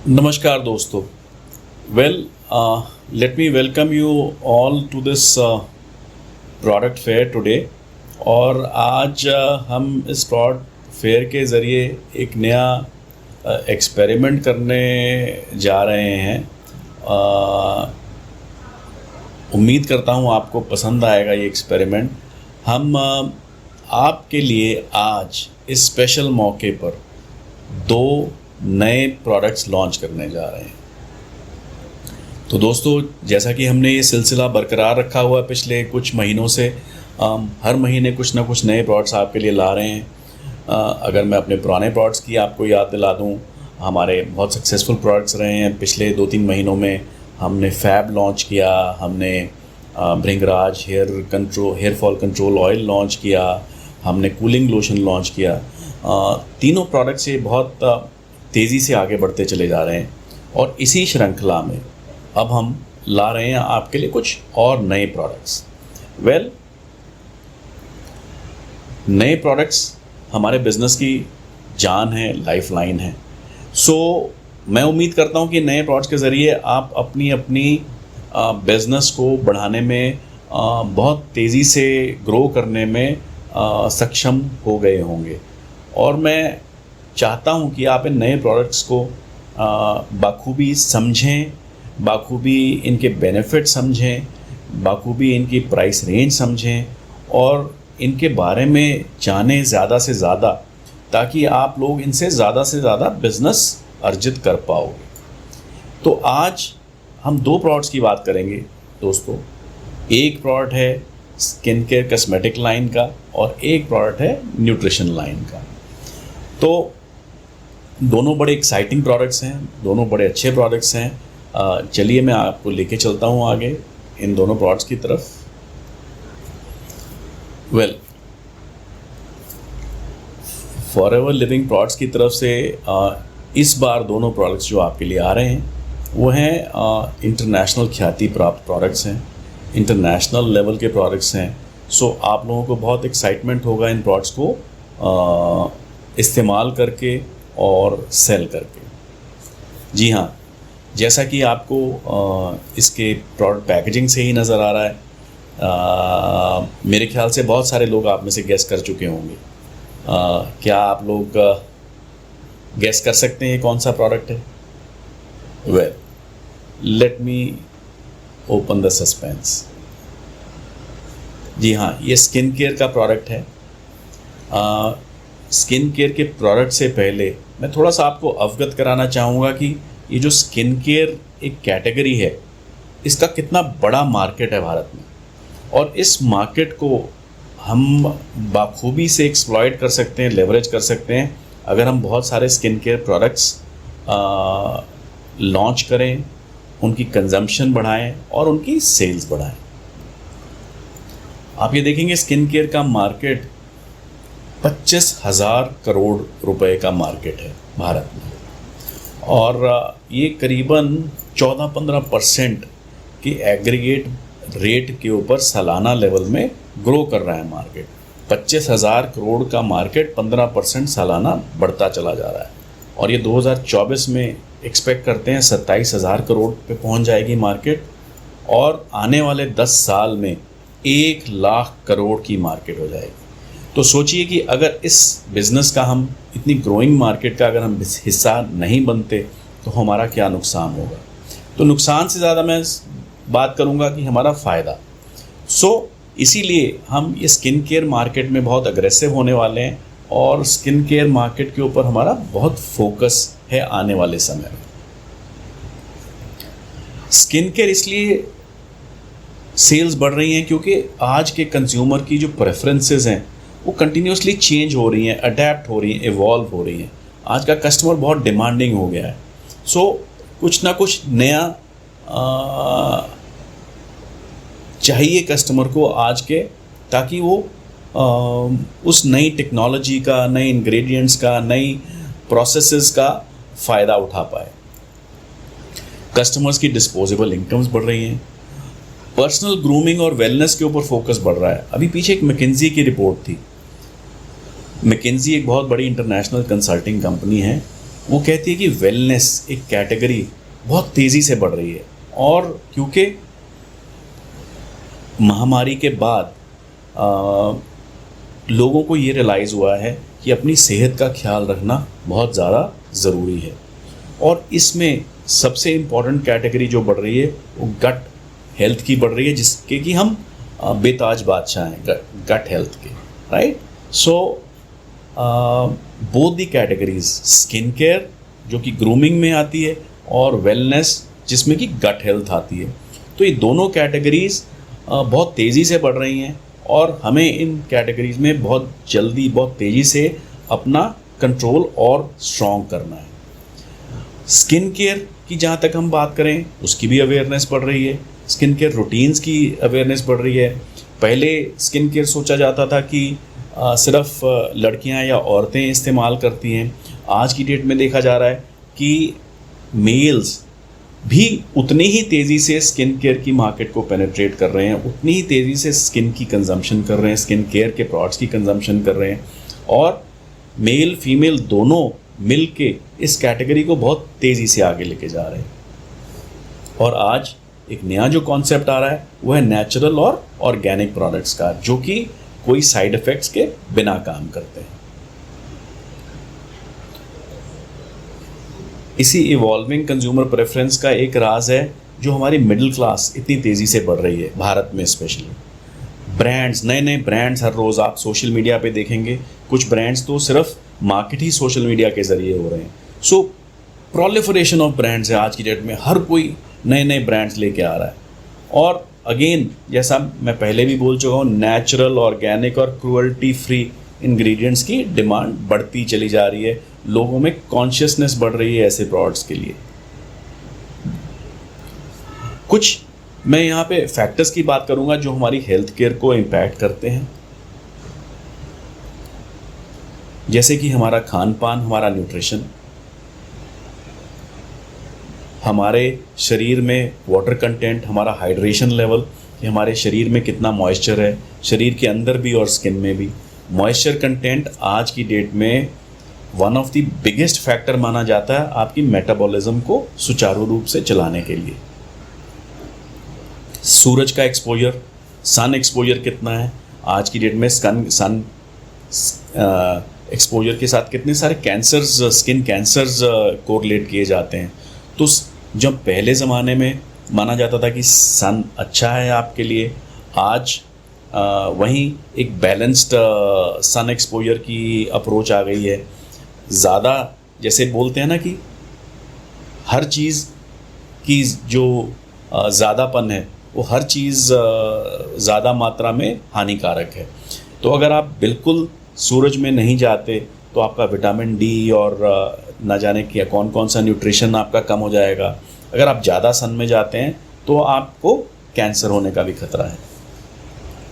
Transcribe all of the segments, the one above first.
नमस्कार दोस्तों। Well, let me welcome you all to this product fair today. और आज हम इस प्रोडक्ट फेयर के ज़रिए एक नया एक्सपेरिमेंट करने जा रहे हैं। उम्मीद करता हूँ आपको पसंद आएगा ये एक्सपेरिमेंट। हम आपके लिए आज इस स्पेशल मौके पर दो नए प्रोडक्ट्स लॉन्च करने जा रहे हैं। तो दोस्तों, जैसा कि हमने ये सिलसिला बरकरार रखा हुआ है पिछले कुछ महीनों से, हर महीने कुछ ना कुछ नए प्रोडक्ट्स आपके लिए ला रहे हैं। अगर मैं अपने पुराने प्रोडक्ट्स की आपको याद दिला दूं, हमारे बहुत सक्सेसफुल प्रोडक्ट्स रहे हैं। पिछले 2-3 महीनों में हमने फैब लॉन्च किया, हमने Bhringraj hair fall control oil launch किया, हमने कूलिंग लोशन लॉन्च किया। तीनों प्रोडक्ट्स ये बहुत तेज़ी से आगे बढ़ते चले जा रहे हैं। और इसी श्रृंखला में अब हम ला रहे हैं आपके लिए कुछ और नए प्रोडक्ट्स। नए प्रोडक्ट्स हमारे बिज़नेस की जान है, लाइफलाइन है। मैं उम्मीद करता हूं कि नए प्रोडक्ट्स के ज़रिए आप अपनी बिज़नेस को बढ़ाने में, बहुत तेज़ी से ग्रो करने में सक्षम हो गए होंगे। और मैं चाहता हूं कि आप इन नए प्रोडक्ट्स को बाखूबी समझें, बाखूबी इनके बेनिफिट समझें, बाखूबी इनकी प्राइस रेंज समझें और इनके बारे में जानें ज़्यादा से ज़्यादा, ताकि आप लोग इनसे ज़्यादा से ज़्यादा बिज़नेस अर्जित कर पाओगे। तो आज हम दो प्रोडक्ट्स की बात करेंगे दोस्तों। एक प्रोडक्ट है स्किन केयर कॉस्मेटिक लाइन का और एक प्रोडक्ट है न्यूट्रिशन लाइन का। तो दोनों बड़े एक्साइटिंग प्रोडक्ट्स हैं, दोनों बड़े अच्छे प्रोडक्ट्स हैं। चलिए मैं आपको लेके चलता हूँ आगे इन दोनों प्रोडक्ट्स की तरफ। फॉरएवर लिविंग प्रोडक्ट्स की तरफ से इस बार दोनों प्रोडक्ट्स जो आपके लिए आ रहे हैं वो हैं इंटरनेशनल ख्याति प्राप्त प्रोडक्ट्स हैं, इंटरनेशनल लेवल के प्रोडक्ट्स हैं। आप लोगों को बहुत एक्साइटमेंट होगा इन प्रोडक्ट्स को इस्तेमाल करके और सेल करके। जी हाँ, जैसा कि आपको इसके प्रोडक्ट पैकेजिंग से ही नज़र आ रहा है, मेरे ख्याल से बहुत सारे लोग आप में से गेस कर चुके होंगे। क्या आप लोग गेस कर सकते हैं कौन सा प्रोडक्ट है? Let me open the suspense. जी हाँ, ये स्किन केयर का प्रोडक्ट है। स्किन केयर के प्रोडक्ट से पहले मैं थोड़ा सा आपको अवगत कराना चाहूँगा कि ये जो स्किन केयर एक कैटेगरी है, इसका कितना बड़ा मार्केट है भारत में। और इस मार्केट को हम बाखूबी से एक्सप्लॉइट कर सकते हैं, लेवरेज कर सकते हैं, अगर हम बहुत सारे स्किन केयर प्रोडक्ट्स लॉन्च करें, उनकी कंजम्पशन बढ़ाएं और उनकी सेल्स बढ़ाएं। आप ये देखेंगे स्किन केयर का मार्केट 25,000 करोड़ रुपए का मार्केट है भारत में। और ये करीबन 14-15% की एग्रीगेट रेट के ऊपर सालाना लेवल में ग्रो कर रहा है मार्केट। 25,000 करोड़ का मार्केट 15% सालाना बढ़ता चला जा रहा है। और ये 2024 में एक्सपेक्ट करते हैं 27,000 करोड़ पे पहुंच जाएगी मार्केट। और आने वाले 10 साल में 1 लाख करोड़ की मार्केट हो जाएगी। तो सोचिए कि अगर इस बिज़नेस का, हम इतनी ग्रोइंग मार्केट का अगर हम हिस्सा नहीं बनते तो हमारा क्या नुकसान होगा। तो नुकसान से ज़्यादा मैं बात करूँगा कि हमारा फ़ायदा। इसीलिए हम ये स्किन केयर मार्केट में बहुत अग्रेसिव होने वाले हैं और स्किन केयर मार्केट के ऊपर हमारा बहुत फोकस है आने वाले समय में। स्किन केयर इसलिए सेल्स बढ़ रही हैं क्योंकि आज के कंज्यूमर की जो प्रेफरेंसेस हैं वो कंटिन्यूसली चेंज हो रही हैं, अडेप्ट हो रही हैं, इवॉल्व हो रही हैं। आज का कस्टमर बहुत डिमांडिंग हो गया है। कुछ ना कुछ नया चाहिए कस्टमर को आज के, ताकि वो उस नई टेक्नोलॉजी का, नए इंग्रेडिएंट्स का, नई प्रोसेसेस का फ़ायदा उठा पाए। कस्टमर्स की डिस्पोजेबल इनकम्स बढ़ रही हैं। पर्सनल ग्रूमिंग और वेलनेस के ऊपर फोकस बढ़ रहा है। अभी पीछे एक मैकिन्जी की रिपोर्ट थी। मैकिन्जी एक बहुत बड़ी इंटरनेशनल कंसल्टिंग कंपनी है वो कहती है कि वेलनेस एक कैटेगरी बहुत तेज़ी से बढ़ रही है, और क्योंकि महामारी के बाद लोगों को ये रियलाइज़ हुआ है कि अपनी सेहत का ख्याल रखना बहुत ज़्यादा ज़रूरी है, और इसमें सबसे इम्पॉर्टेंट कैटेगरी जो बढ़ रही है वो गट हेल्थ की बढ़ रही है, जिसके कि हम बेताज बादशाह हैं गट हेल्थ के, right. So both the categories, skin care जो कि ग्रूमिंग में आती है और वेलनेस जिसमें कि गट हेल्थ आती है, तो ये दोनों कैटेगरीज बहुत तेज़ी से बढ़ रही हैं, और हमें इन कैटेगरीज में बहुत जल्दी बहुत तेज़ी से अपना कंट्रोल और स्ट्रॉन्ग करना है। स्किन केयर की जहाँ तक हम बात करें, उसकी भी अवेयरनेस बढ़ रही है, स्किन केयर रूटीन्स की अवेयरनेस बढ़ रही है। पहले स्किन केयर सोचा जाता था कि सिर्फ लड़कियां या औरतें इस्तेमाल करती हैं। आज की डेट में देखा जा रहा है कि मेल्स भी उतनी ही तेज़ी से स्किन केयर की मार्केट को पेनिट्रेट कर रहे हैं, उतनी ही तेज़ी से स्किन की कंजम्पशन कर रहे हैं, स्किन केयर के प्रोडक्ट्स की कंजम्पशन कर रहे हैं, और मेल फीमेल दोनों मिल के इस कैटेगरी को बहुत तेज़ी से आगे लेके जा रहे हैं। और आज एक नया जो कॉन्सेप्ट आ रहा है वो है नेचुरल और ऑर्गेनिक प्रोडक्ट्स का, जो कि कोई साइड इफ़ेक्ट्स के बिना काम करते हैं। इसी इवॉल्विंग कंज्यूमर प्रेफरेंस का एक राज है जो हमारी मिडिल क्लास इतनी तेज़ी से बढ़ रही है भारत में स्पेशली। ब्रांड्स, नए नए ब्रांड्स हर रोज़ आप सोशल मीडिया पे देखेंगे, कुछ ब्रांड्स तो सिर्फ मार्केट ही सोशल मीडिया के ज़रिए हो रहे हैं। सो प्रोलिफरेशन ऑफ ब्रांड्स है आज की डेट में, हर कोई नए नए ब्रांड्स लेके आ रहा है। और अगेन जैसा मैं पहले भी बोल चुका हूँ, नेचुरल, ऑर्गेनिक और क्रूअल्टी फ्री इंग्रेडिएंट्स की डिमांड बढ़ती चली जा रही है, लोगों में कॉन्शियसनेस बढ़ रही है ऐसे प्रोडक्ट्स के लिए। कुछ मैं यहाँ पे फैक्टर्स की बात करूँगा जो हमारी हेल्थ केयर को इम्पैक्ट करते हैं, जैसे कि हमारा खान पान, हमारा न्यूट्रिशन, हमारे शरीर में वाटर कंटेंट, हमारा हाइड्रेशन लेवल, कि हमारे शरीर में कितना मॉइस्चर है, शरीर के अंदर भी और स्किन में भी। मॉइस्चर कंटेंट आज की डेट में one of the biggest factor माना जाता है आपकी मेटाबॉलिज्म को सुचारू रूप से चलाने के लिए। सूरज का एक्सपोजर, सन एक्सपोजर कितना है आज की डेट में, सन एक्सपोजर के साथ कितने सारे कैंसर्स, स्किन कैंसर्स कोरिलेट किए जाते हैं। तो जब पहले ज़माने में माना जाता था कि सन अच्छा है आपके लिए, आज वहीं एक बैलेंस्ड सन एक्सपोजर की अप्रोच आ गई है। ज़्यादा, जैसे बोलते हैं ना कि हर चीज़ की जो ज़्यादापन है वो हर चीज़ ज़्यादा मात्रा में हानिकारक है। तो अगर आप बिल्कुल सूरज में नहीं जाते तो आपका विटामिन डी और ना जाने क्या कौन कौन सा न्यूट्रिशन आपका कम हो जाएगा। अगर आप ज़्यादा सन में जाते हैं तो आपको कैंसर होने का भी खतरा है।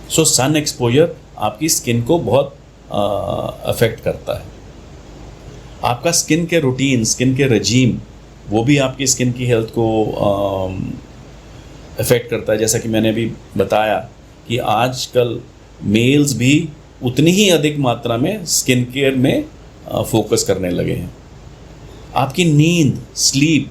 सो सन एक्सपोजर आपकी स्किन को बहुत अफेक्ट करता है। आपका स्किन के रूटीन, स्किन के रजीम, वो भी आपकी स्किन की हेल्थ को अफेक्ट करता है। जैसा कि मैंने अभी बताया कि आजकल मेल्स भी उतनी ही अधिक मात्रा में स्किन केयर में फोकस करने लगे हैं। आपकी नींद, स्लीप,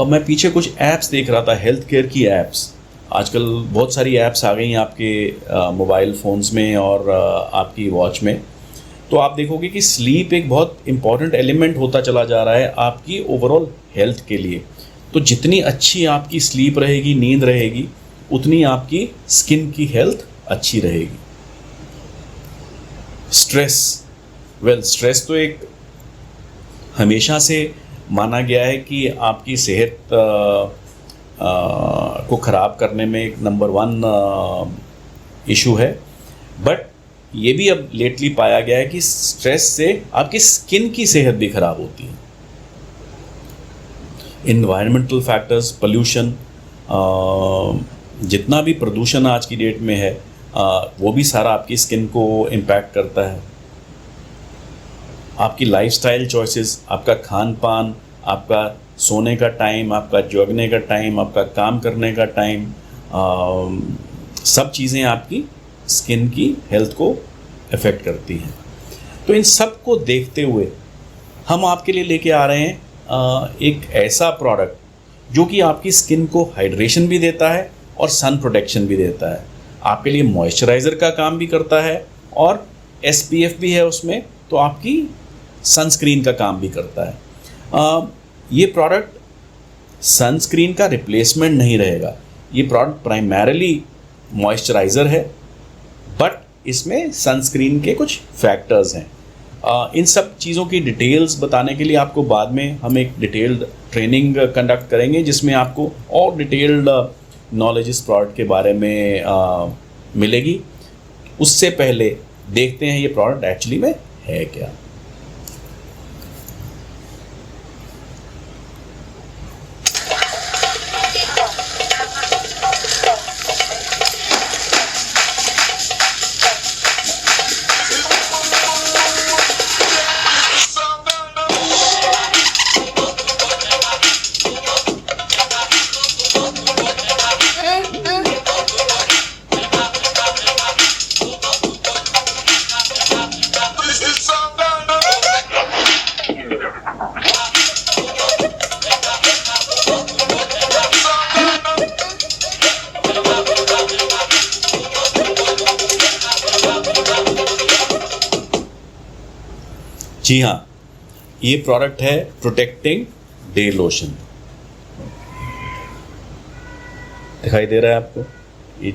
मैं पीछे कुछ ऐप्स देख रहा था, हेल्थ केयर की ऐप्स। आजकल बहुत सारी ऐप्स आ गई हैं आपके मोबाइल फ़ोन्स में और आपकी वॉच में। तो आप देखोगे कि स्लीप एक बहुत इम्पॉर्टेंट एलिमेंट होता चला जा रहा है आपकी ओवरऑल हेल्थ के लिए। तो जितनी अच्छी आपकी स्लीप रहेगी, नींद रहेगी, उतनी आपकी स्किन की हेल्थ अच्छी रहेगी। स्ट्रेस, स्ट्रेस तो एक हमेशा से माना गया है कि आपकी सेहत को ख़राब करने में एक नंबर 1 इशू है। बट ये भी अब लेटली पाया गया है कि स्ट्रेस से आपकी स्किन की सेहत भी ख़राब होती है। इन्वायरमेंटल फैक्टर्स, पोल्यूशन, जितना भी प्रदूषण आज की डेट में है वो भी सारा आपकी स्किन को इम्पैक्ट करता है। आपकी लाइफस्टाइल चॉइसेस, आपका खान पान, आपका सोने का टाइम, आपका जगने का टाइम, आपका काम करने का टाइम, सब चीज़ें आपकी स्किन की हेल्थ को अफेक्ट करती हैं। तो इन सब को देखते हुए हम आपके लिए लेके आ रहे हैं एक ऐसा प्रोडक्ट जो कि आपकी स्किन को हाइड्रेशन भी देता है और सन प्रोटेक्शन भी देता है, आपके लिए मॉइस्चराइज़र का काम भी करता है और SPF भी है उसमें, तो आपकी सनस्क्रीन का काम भी करता है। ये प्रोडक्ट सनस्क्रीन का रिप्लेसमेंट नहीं रहेगा, ये प्रोडक्ट प्राइमरीली मॉइस्चराइज़र है, बट इसमें सनस्क्रीन के कुछ फैक्टर्स हैं। इन सब चीज़ों की डिटेल्स बताने के लिए आपको बाद में हम एक डिटेल्ड ट्रेनिंग कंडक्ट करेंगे, जिसमें आपको और डिटेल्ड नॉलेज इस प्रोडक्ट के बारे में मिलेगी। उससे पहले देखते हैं ये प्रोडक्ट एक्चुअली में है क्या। जी हाँ, ये प्रोडक्ट है प्रोटेक्टिंग डे लोशन। दिखाई दे रहा है आपको? ये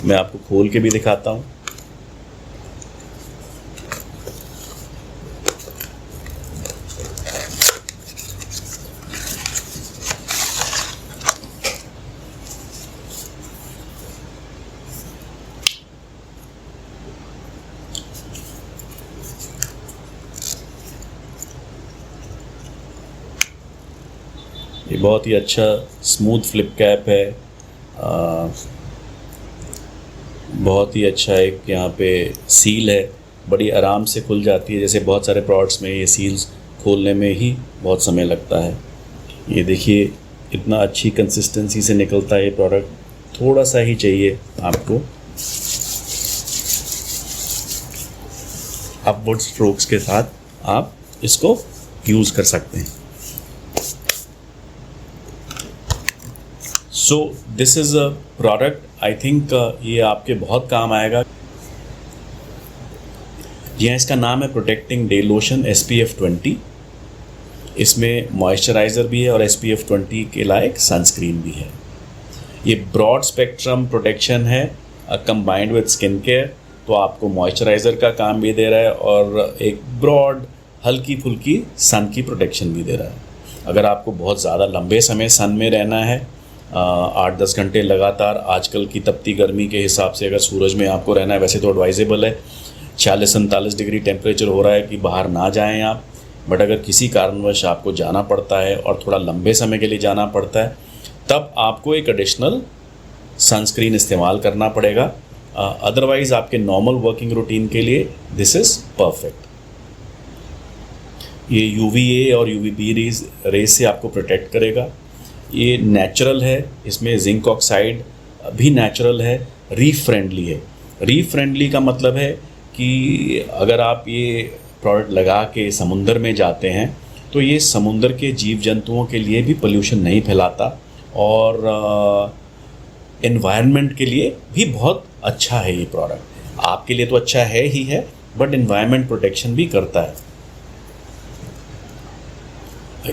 मैं आपको खोल के भी दिखाता हूँ। ये बहुत ही अच्छा स्मूथ फ्लिप कैप है, बहुत ही अच्छा एक यहाँ पे सील है, बड़ी आराम से खुल जाती है। जैसे बहुत सारे प्रोडक्ट्स में ये सील्स खोलने में ही बहुत समय लगता है, ये देखिए इतना अच्छी कंसिस्टेंसी से निकलता है ये प्रोडक्ट। थोड़ा सा ही चाहिए आपको, अपवर्ड स्ट्रोक्स के साथ आप इसको यूज़ कर सकते हैं। So this is a product, I think ये आपके बहुत काम आएगा। यह इसका नाम है प्रोटेक्टिंग डे लोशन SPF 20। इसमें मॉइस्चराइज़र भी है और SPF 20 के लायक सनस्क्रीन भी है। ये ब्रॉड स्पेक्ट्रम प्रोटेक्शन है कंबाइंड विद स्किन केयर, तो आपको मॉइस्चराइज़र का काम भी दे रहा है और एक ब्रॉड हल्की फुल्की सन की प्रोटेक्शन भी दे रहा है। अगर आपको बहुत ज़्यादा लंबे समय सन में रहना है, 8-10 घंटे लगातार, आजकल की तपती गर्मी के हिसाब से अगर सूरज में आपको रहना है, वैसे तो एडवाइजेबल है, 40-47 डिग्री टेम्परेचर हो रहा है कि बाहर ना जाएं आप। बट अगर किसी कारणवश आपको जाना पड़ता है और थोड़ा लंबे समय के लिए जाना पड़ता है, तब आपको एक एडिशनल सनस्क्रीन इस्तेमाल करना पड़ेगा। अदरवाइज़ आपके नॉर्मल वर्किंग रूटीन के लिए दिस इज़ परफेक्ट। ये UVA और UVB रेज से आपको प्रोटेक्ट करेगा। ये नेचुरल है, इसमें जिंक ऑक्साइड भी नेचुरल है, रीफ फ्रेंडली है। रीफ फ्रेंडली का मतलब है कि अगर आप ये प्रोडक्ट लगा के समुंदर में जाते हैं तो ये समुंदर के जीव जंतुओं के लिए भी पोल्यूशन नहीं फैलाता और एनवायरनमेंट के लिए भी बहुत अच्छा है ये प्रोडक्ट। आपके लिए तो अच्छा है ही है, बट एनवायरनमेंट प्रोटेक्शन भी करता है।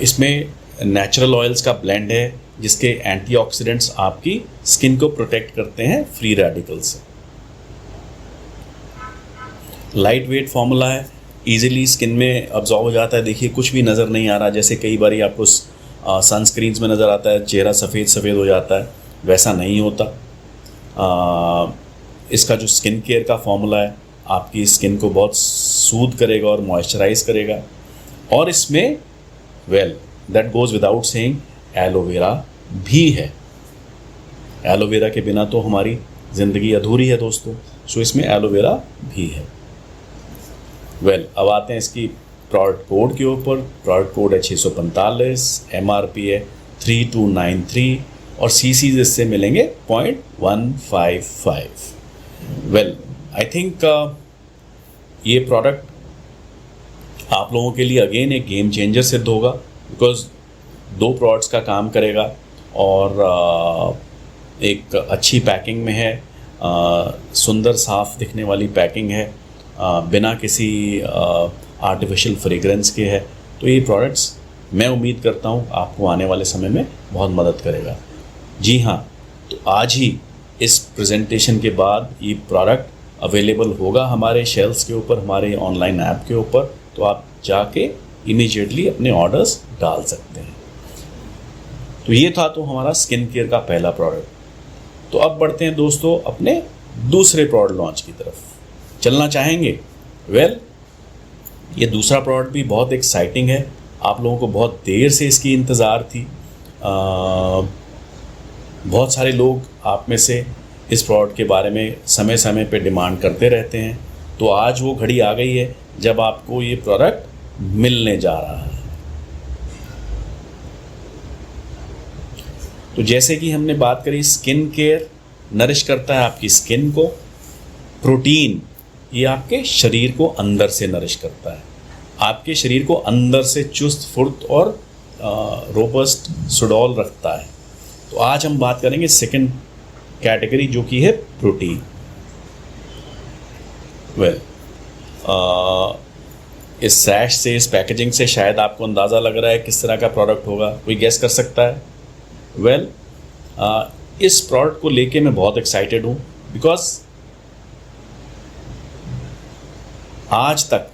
इसमें नेचुरल ऑयल्स का ब्लेंड है जिसके एंटीऑक्सीडेंट्स आपकी स्किन को प्रोटेक्ट करते हैं फ्री रेडिकल्स से। लाइट वेट फार्मूला है, इजीली स्किन में अब्जॉर्ब हो जाता है। देखिए कुछ भी नज़र नहीं आ रहा, जैसे कई बार आपको सनस्क्रीन्स में नज़र आता है चेहरा सफ़ेद सफ़ेद हो जाता है, वैसा नहीं होता। इसका जो स्किन केयर का फार्मूला है आपकी स्किन को बहुत सूद करेगा और मॉइस्चराइज करेगा। और इसमें that goes without saying aloe vera भी है। एलोवेरा के बिना तो हमारी ज़िंदगी अधूरी है दोस्तों, सो इसमें एलोवेरा भी है। अब आते हैं इसकी प्रोडक्ट कोड के ऊपर। प्रोडक्ट कोड है 645, MRP है 3293 और CCs इससे मिलेंगे 0.155। आई थिंक ये प्रोडक्ट आप आप लोगों के लिए अगेन एक गेम चेंजर सिद्ध होगा, बिकॉज 2 प्रोडक्ट्स का काम करेगा और एक अच्छी पैकिंग में है, सुंदर साफ दिखने वाली पैकिंग है, बिना किसी आर्टिफिशियल फ्रेग्रेंस के है। तो ये प्रोडक्ट्स मैं उम्मीद करता हूँ आपको आने वाले समय में बहुत मदद करेगा। जी हाँ, तो आज ही इस प्रेजेंटेशन के बाद ये प्रोडक्ट अवेलेबल होगा हमारे शेल्फ्स के ऊपर, हमारे ऑनलाइन ऐप के ऊपर, तो आप जाके इमीडिएटली अपने ऑर्डर्स डाल सकते हैं। तो ये था तो हमारा स्किन केयर का पहला प्रोडक्ट। तो अब बढ़ते हैं दोस्तों अपने दूसरे प्रोडक्ट लॉन्च की तरफ। चलना चाहेंगे? वेल, ये दूसरा प्रोडक्ट भी बहुत एक्साइटिंग है। आप लोगों को बहुत देर से इसकी इंतज़ार थी। बहुत सारे लोग आप में से इस प्रोडक्ट के बारे में समय समय पे डिमांड करते रहते हैं। तो आज वो घड़ी आ गई है जब आपको ये प्रोडक्ट मिलने जा रहा है। तो जैसे कि हमने बात करी, स्किन केयर नरिश करता है आपकी स्किन को, प्रोटीन ये आपके शरीर को अंदर से नरिश करता है, आपके शरीर को अंदर से चुस्त फुर्त और रोबस्ट सुडौल रखता है। तो आज हम बात करेंगे सेकंड कैटेगरी, जो कि है प्रोटीन। वेल, इस सैश से, इस पैकेजिंग से शायद आपको अंदाज़ा लग रहा है किस तरह का प्रोडक्ट होगा। कोई गेस कर सकता है? वेल, इस प्रोडक्ट को लेके मैं बहुत एक्साइटेड हूँ, बिकॉज आज तक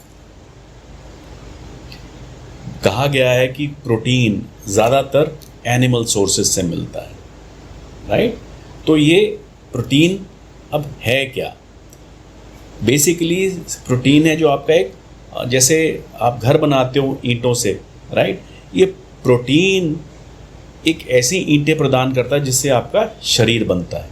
कहा गया है कि प्रोटीन ज़्यादातर एनिमल सोर्सेज से मिलता है, राइट? तो ये प्रोटीन अब है क्या? बेसिकली प्रोटीन है जो आपका एक, जैसे आप घर बनाते हो ईंटों से, राइट? ये प्रोटीन एक ऐसी ईंटें प्रदान करता है जिससे आपका शरीर बनता है।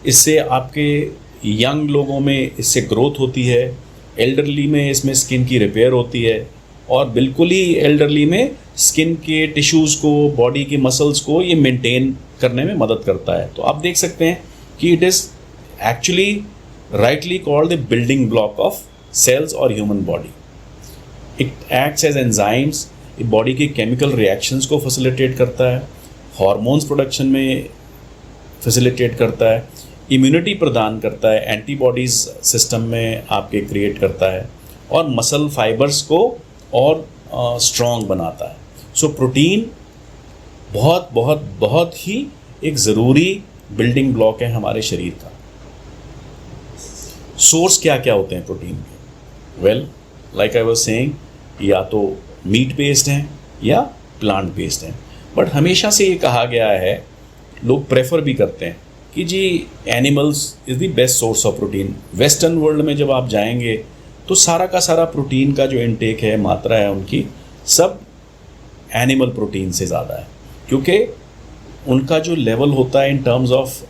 इससे आपके यंग लोगों में इससे ग्रोथ होती है, एल्डरली में इसमें स्किन की रिपेयर होती है, और बिल्कुल ही एल्डरली में स्किन के टिश्यूज़ को, बॉडी के मसल्स को ये मेंटेन करने में मदद करता है। तो आप देख सकते हैं कि it is actually rightly called the building block of cells और human body. It acts as enzymes, body के केमिकल रिएक्शंस को फैसिलिटेट करता है, हार्मोन्स प्रोडक्शन में फैसिलिटेट करता है, इम्यूनिटी प्रदान करता है, एंटीबॉडीज़ सिस्टम में आपके क्रिएट करता है, और मसल फाइबर्स को और स्ट्रॉन्ग बनाता है। सो प्रोटीन बहुत बहुत बहुत ही एक ज़रूरी बिल्डिंग ब्लॉक है हमारे शरीर का। सोर्स क्या क्या होते हैं प्रोटीन के? Well, like I was saying, या तो मीट बेस्ड हैं या प्लांट बेस्ड हैं, बट हमेशा से ये कहा गया है, लोग प्रेफर भी करते हैं कि जी animals is the best source of protein. Western world में जब आप जाएंगे तो सारा का सारा प्रोटीन का जो इनटेक है, मात्रा है उनकी, सब एनिमल प्रोटीन से ज़्यादा है, क्योंकि उनका जो लेवल होता है इन टर्म्स ऑफ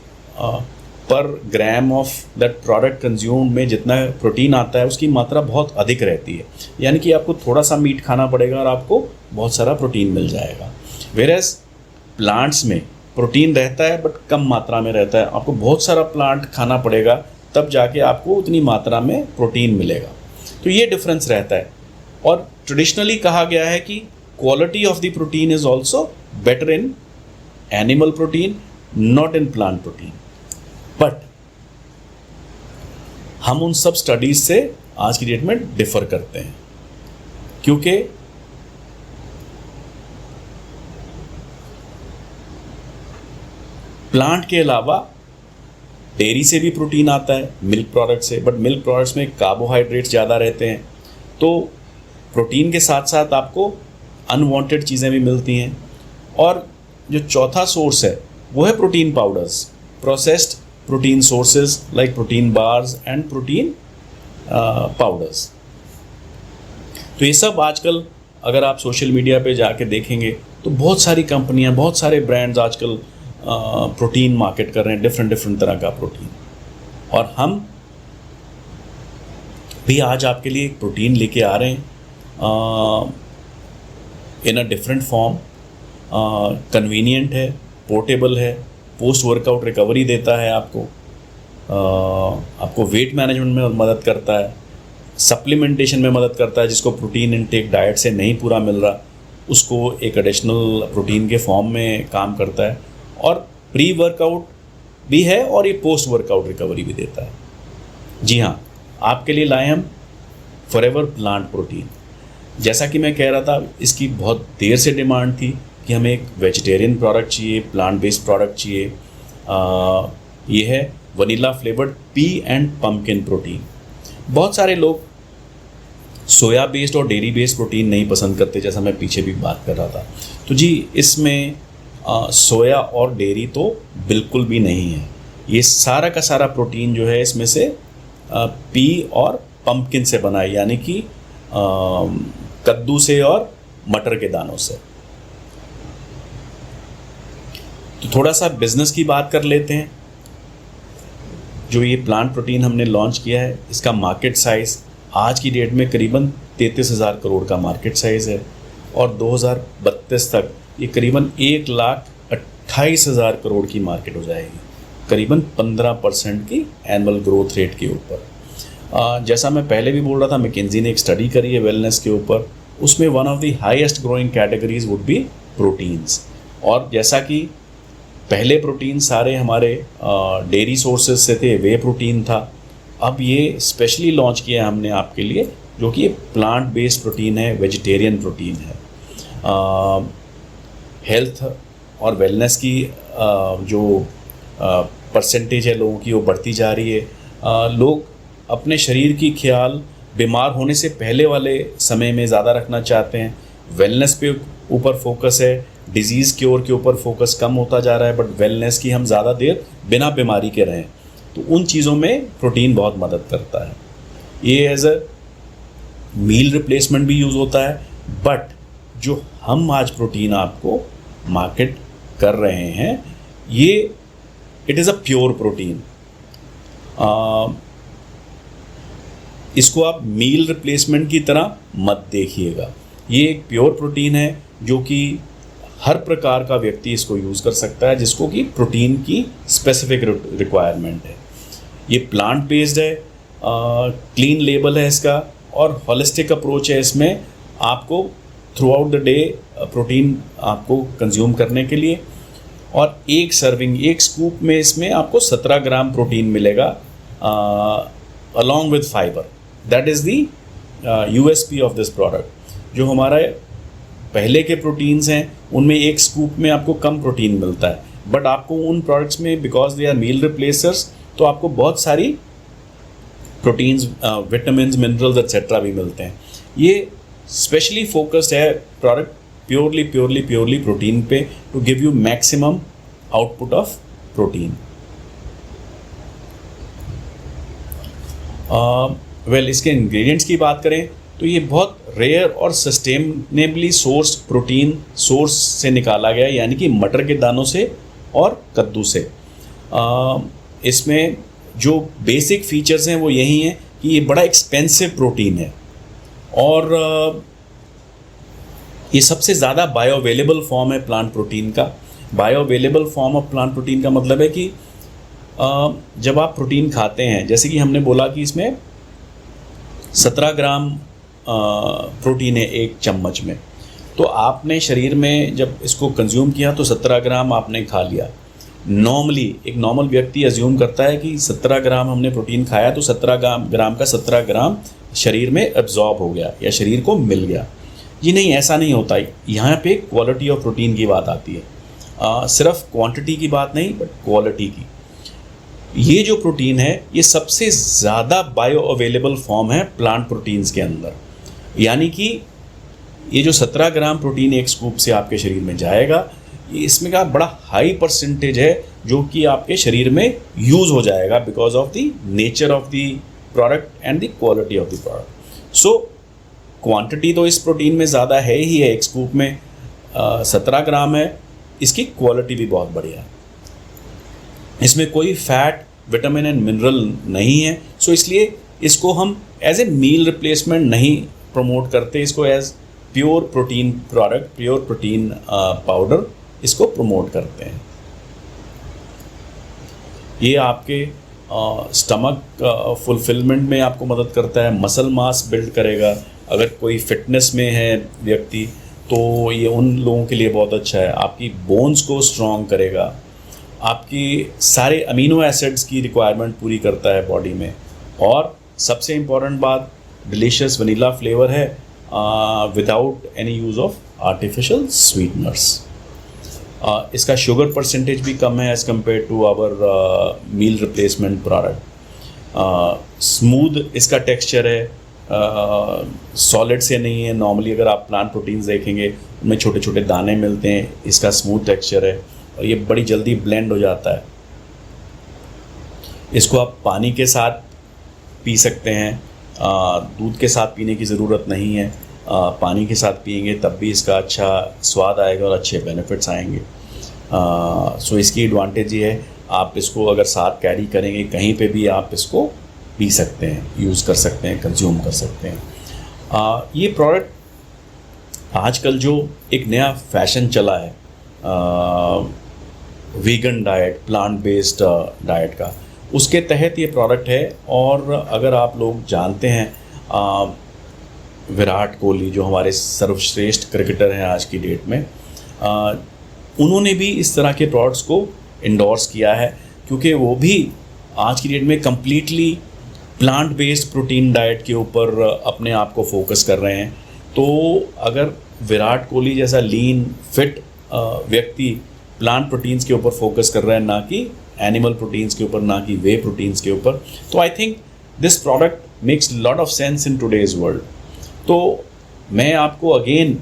पर gram of that product consume में जितना प्रोटीन आता है उसकी मात्रा बहुत अधिक रहती है। यानी कि आपको थोड़ा सा मीट खाना पड़ेगा और आपको बहुत सारा प्रोटीन मिल जाएगा। वेयरएज प्लांट्स में प्रोटीन रहता है बट कम मात्रा में रहता है, आपको बहुत सारा प्लांट खाना पड़ेगा तब जाके आपको उतनी मात्रा में प्रोटीन मिलेगा। तो ये डिफरेंस रहता है। और ट्रेडिशनली कहा गया है कि quality of the protein is also better in animal protein, not in plant protein. But हम उन सब स्टडीज से आज की डेट में डिफर करते हैं, क्योंकि प्लांट के अलावा डेयरी से भी प्रोटीन आता है, मिल्क प्रोडक्ट से, बट मिल्क प्रोडक्ट्स में कार्बोहाइड्रेट्स ज़्यादा रहते हैं। तो प्रोटीन के साथ साथ आपको अनवांटेड चीज़ें भी मिलती हैं। और जो चौथा सोर्स है वो है protein powders, processed protein sources like protein bars and protein powders. तो ये सब आजकल अगर आप सोशल मीडिया पे जाके देखेंगे तो बहुत सारी कंपनियां, बहुत सारे ब्रांड्स आजकल प्रोटीन मार्केट कर रहे हैं, डिफरेंट तरह का प्रोटीन। और हम भी आज आपके लिए एक प्रोटीन लेके आ रहे हैं इन अ डिफरेंट फॉर्म। कन्वीनियंट है, पोर्टेबल है, पोस्ट वर्कआउट रिकवरी देता है आपको वेट मैनेजमेंट में मदद करता है, सप्लीमेंटेशन में मदद करता है, जिसको प्रोटीन इनटेक डाइट से नहीं पूरा मिल रहा उसको एक एडिशनल प्रोटीन के फॉर्म में काम करता है, और प्री वर्कआउट भी है और ये पोस्ट वर्कआउट रिकवरी भी देता है। जी हाँ, आपके लिए लाए हम फॉरएवर प्लांट प्रोटीन। जैसा कि मैं कह रहा था, इसकी बहुत देर से डिमांड थी कि हमें एक वेजिटेरियन प्रोडक्ट चाहिए, प्लांट बेस्ड प्रोडक्ट चाहिए। ये है vanilla flavoured P and pumpkin protein. बहुत सारे लोग सोया बेस्ड और डेयरी बेस्ड प्रोटीन नहीं पसंद करते, जैसा मैं पीछे भी बात कर रहा था। तो जी, इसमें सोया और डेयरी तो बिल्कुल भी नहीं है। ये सारा का सारा प्रोटीन जो है इसमें से पी और पम्पकिन से बना है, यानी कि कद्दू से और मटर के दानों से। तो थोड़ा सा बिजनेस की बात कर लेते हैं। जो ये प्लांट प्रोटीन हमने लॉन्च किया है, इसका मार्केट साइज़ आज की डेट में करीबन 33,000 करोड़ का मार्केट साइज़ है, और 2032 तक ये करीबन 1,28,000 करोड़ की मार्केट हो जाएगी, करीबन 15% की एनुअल ग्रोथ रेट के ऊपर। जैसा मैं पहले भी बोल रहा था, मैकिन्जी ने एक स्टडी करी है वेलनेस के ऊपर, उसमें one of the highest growing categories would be proteins. और जैसा कि पहले प्रोटीन सारे हमारे डेयरी सोर्सेज से थे, वे प्रोटीन था, अब ये स्पेशली लॉन्च किया है हमने आपके लिए, जो कि प्लांट बेस्ड प्रोटीन है, वेजिटेरियन प्रोटीन है। हेल्थ और वेलनेस की जो परसेंटेज है लोगों की, वो बढ़ती जा रही है। लोग अपने शरीर की ख्याल बीमार होने से पहले वाले समय में ज़्यादा रखना चाहते हैं। वेलनेस पे ऊपर फोकस है, डिजीज़ क्योर के ऊपर फोकस कम होता जा रहा है, बट वेलनेस की हम ज़्यादा देर बिना बीमारी के रहें, तो उन चीज़ों में प्रोटीन बहुत मदद करता है। ये एज अ मील रिप्लेसमेंट भी यूज़ होता है, बट जो हम आज प्रोटीन आपको मार्केट कर रहे हैं, ये it is a pure protein. इसको आप मील रिप्लेसमेंट की तरह मत देखिएगा। ये एक प्योर प्रोटीन है जो कि हर प्रकार का व्यक्ति इसको यूज़ कर सकता है, जिसको कि प्रोटीन की स्पेसिफिक रिक्वायरमेंट है। ये प्लांट बेस्ड है, क्लीन लेबल है इसका, और हॉलिस्टिक अप्रोच है इसमें आपको through out the day protein आपको कंज्यूम करने के लिए। और एक सर्विंग, एक स्कूप में इसमें आपको 17 ग्राम प्रोटीन मिलेगा along with fibre. That is the USP of this product. जो हमारा पहले के प्रोटीन्स हैं उनमें एक स्कूप में आपको कम प्रोटीन मिलता है, बट आपको उन प्रोडक्ट्स में बिकॉज दे आर मील रिप्लेसर्स, तो आपको बहुत सारी प्रोटीन्स, विटामिन्स, मिनरल्स एक्सेट्रा भी मिलते हैं। ये स्पेशली फोकस्ड है प्रोडक्ट प्योरली प्रोटीन पे, to give you maximum output of protein. इसके इंग्रेडिएंट्स की बात करें तो ये बहुत रेयर और सस्टेनेबली सोर्स प्रोटीन सोर्स से निकाला गया है, यानी कि मटर के दानों से और कद्दू से। इसमें जो बेसिक फीचर्स हैं वो यही हैं कि ये बड़ा एक्सपेंसिव प्रोटीन है, और ये सबसे ज़्यादा बायोअवेलेबल फॉर्म है प्लांट प्रोटीन का। Bioavailable form of plant protein का मतलब है कि जब आप प्रोटीन खाते हैं, जैसे कि हमने बोला कि इसमें 17 ग्राम प्रोटीन है एक चम्मच में, तो आपने शरीर में जब इसको कंज्यूम किया तो 17 ग्राम आपने खा लिया। नॉर्मली एक नॉर्मल व्यक्ति अज्यूम करता है कि 17 ग्राम हमने प्रोटीन खाया तो 17 ग्राम का 17 ग्राम शरीर में एब्जॉर्ब हो गया या शरीर को मिल गया। जी नहीं, ऐसा नहीं होता। यहाँ पे क्वालिटी ऑफ प्रोटीन की बात आती है, सिर्फ क्वांटिटी की बात नहीं बट क्वालिटी की। ये जो प्रोटीन है ये सबसे ज़्यादा बायो अवेलेबल फॉर्म है प्लांट प्रोटीन्स के अंदर, यानी कि ये जो 17 ग्राम प्रोटीन एक स्कूप से आपके शरीर में जाएगा, ये इसमें का बड़ा हाई परसेंटेज है जो कि आपके शरीर में यूज़ हो जाएगा because of the nature of the product and the quality of the product. So quantity तो इस प्रोटीन में ज़्यादा है ही है, एक स्कूप में 17 ग्राम है, इसकी क्वालिटी भी बहुत बढ़िया है। इसमें कोई फैट, विटामिन एंड मिनरल नहीं है, सो इसलिए इसको हम एज ए मील रिप्लेसमेंट नहीं प्रमोट करते, इसको as pure protein product, pure protein powder इसको प्रमोट करते हैं। ये आपके स्टमक फुलफिलमेंट में आपको मदद करता है, मसल मास बिल्ड करेगा। अगर कोई फिटनेस में है व्यक्ति तो ये उन लोगों के लिए बहुत अच्छा है। आपकी बोन्स को स्ट्रॉन्ग करेगा, आपकी सारे अमीनो एसिड्स की रिक्वायरमेंट पूरी करता है बॉडी में। और सबसे इम्पॉर्टेंट बात, डिलीशियस वनीला फ्लेवर है without any use of artificial sweeteners. इसका शुगर परसेंटेज भी कम है as compared to our meal replacement product. Smooth इसका टेक्सचर है, सॉलिड से नहीं है। नॉर्मली अगर आप प्लांट प्रोटीन्स देखेंगे उनमें छोटे छोटे दाने मिलते हैं, इसका स्मूथ टेक्सचर है और ये बड़ी जल्दी ब्लेंड हो जाता है। इसको आप पानी के साथ पी सकते हैं, दूध के साथ पीने की ज़रूरत नहीं है। पानी के साथ पिएंगे तब भी इसका अच्छा स्वाद आएगा और अच्छे बेनिफिट्स आएंगे। सो इसकी एडवांटेज ये है, आप इसको अगर साथ कैरी करेंगे कहीं पे भी आप इसको पी सकते हैं, यूज़ कर सकते हैं, कंज्यूम कर सकते हैं। ये प्रोडक्ट आजकल जो एक नया फैशन चला है vegan diet, plant based diet का, उसके तहत ये प्रोडक्ट है। और अगर आप लोग जानते हैं विराट कोहली जो हमारे सर्वश्रेष्ठ क्रिकेटर हैं आज की डेट में, उन्होंने भी इस तरह के प्रोडक्ट्स को इंडोर्स किया है, क्योंकि वो भी आज की डेट में completely plant based protein diet के ऊपर अपने आप को फोकस कर रहे हैं। तो अगर विराट कोहली जैसा लीन फिट व्यक्ति प्लांट प्रोटीन्स के ऊपर फोकस कर रहा है, ना कि एनिमल प्रोटीन्स के ऊपर, ना कि वे प्रोटीन्स के ऊपर, तो I think this product makes lot of sense in today's world. तो मैं आपको अगेन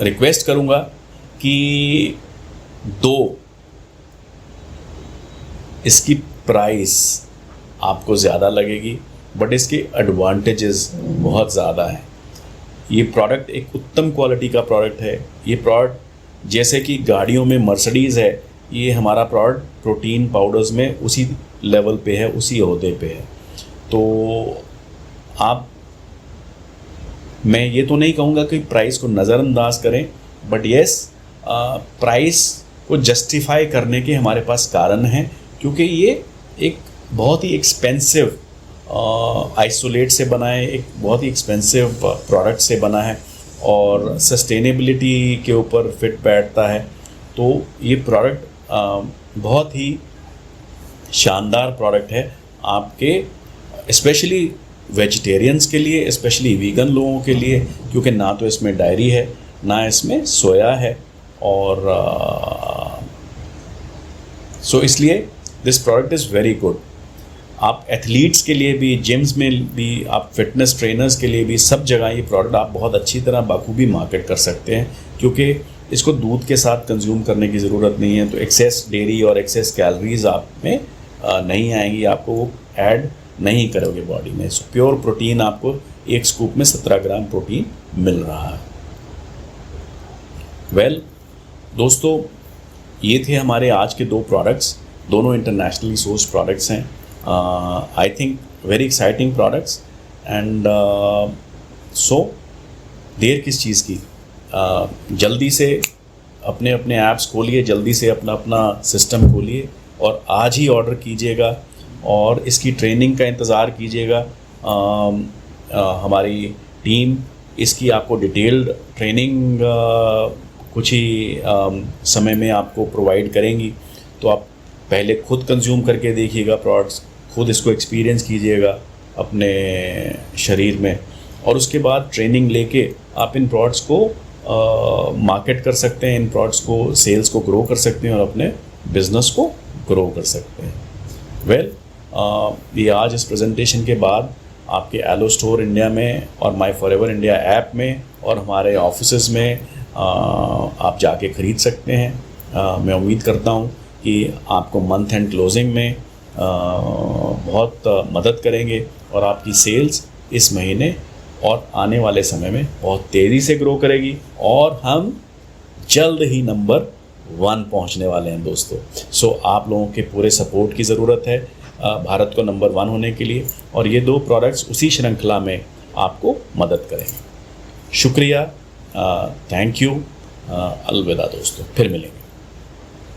रिक्वेस्ट करूँगा कि इसकी प्राइस आपको ज़्यादा लगेगी बट इसके एडवांटेजेस बहुत ज़्यादा हैं। ये प्रोडक्ट एक उत्तम क्वालिटी का प्रोडक्ट है। ये प्रोडक्ट जैसे कि गाड़ियों में मर्सिडीज़ है, ये हमारा प्रोडक्ट प्रोटीन पाउडर्स में उसी लेवल पे है, उसी ओहदे पे है। तो मैं ये तो नहीं कहूँगा कि प्राइस को नज़रअंदाज करें, बट येस प्राइस को जस्टिफाई करने के हमारे पास कारण हैं, क्योंकि ये एक बहुत ही एक्सपेंसिव आइसोलेट से बना है, एक बहुत ही एक्सपेंसिव प्रोडक्ट से बना है और सस्टेनेबिलिटी के ऊपर फिट बैठता है। तो ये प्रोडक्ट बहुत ही शानदार प्रोडक्ट है आपके स्पेशली वेजिटेरियंस के लिए, स्पेशली वीगन लोगों के लिए, क्योंकि ना तो इसमें डायरी है, ना इसमें सोया है। और सो इसलिए this product is very good. आप एथलीट्स के लिए भी, जिम्स में भी, आप फिटनेस ट्रेनर्स के लिए भी, सब जगह ये प्रोडक्ट आप बहुत अच्छी तरह बाखूबी मार्केट कर सकते हैं, क्योंकि इसको दूध के साथ कंज्यूम करने की ज़रूरत नहीं है। तो एक्सेस डेयरी और एक्सेस कैलोरीज आप में नहीं आएंगी, आपको वो ऐड नहीं करोगे बॉडी में। सो प्योर प्रोटीन आपको एक स्कूप में 17 ग्राम प्रोटीन मिल रहा है। वेल दोस्तों, ये थे हमारे आज के 2 प्रोडक्ट्स, दोनों इंटरनेशनली सोर्स प्रोडक्ट्स हैं। I think very exciting products and so देर किस चीज़ की, जल्दी से अपने अपने ऐप्स खोलिए, जल्दी से अपना अपना सिस्टम खोलिए और आज ही ऑर्डर कीजिएगा और इसकी ट्रेनिंग का इंतज़ार कीजिएगा। हमारी टीम इसकी आपको डिटेल्ड ट्रेनिंग कुछ ही समय में आपको प्रोवाइड करेंगी। तो आप पहले खुद कंज्यूम करके देखिएगा प्रोडक्ट्स, खुद इसको एक्सपीरियंस कीजिएगा अपने शरीर में, और उसके बाद ट्रेनिंग लेके आप इन प्रोडक्ट्स को मार्केट कर सकते हैं, इन प्रोडक्ट्स को सेल्स को ग्रो कर सकते हैं और अपने बिज़नेस को ग्रो कर सकते हैं। वेल ये आज इस प्रेजेंटेशन के बाद आपके एलो स्टोर इंडिया में और माई फॉरएवर इंडिया ऐप में और हमारे ऑफिसेज़ में आप जाके ख़रीद सकते हैं। मैं उम्मीद करता हूँ कि आपको मंथ एंड क्लोजिंग में बहुत मदद करेंगे और आपकी सेल्स इस महीने और आने वाले समय में बहुत तेज़ी से ग्रो करेगी और हम जल्द ही नंबर 1 पहुंचने वाले हैं दोस्तों। सो आप लोगों के पूरे सपोर्ट की ज़रूरत है भारत को नंबर 1 होने के लिए, और ये 2 प्रोडक्ट्स उसी श्रृंखला में आपको मदद करेंगे। शुक्रिया, थैंक यू, अलविदा दोस्तों, फिर मिलेंगे।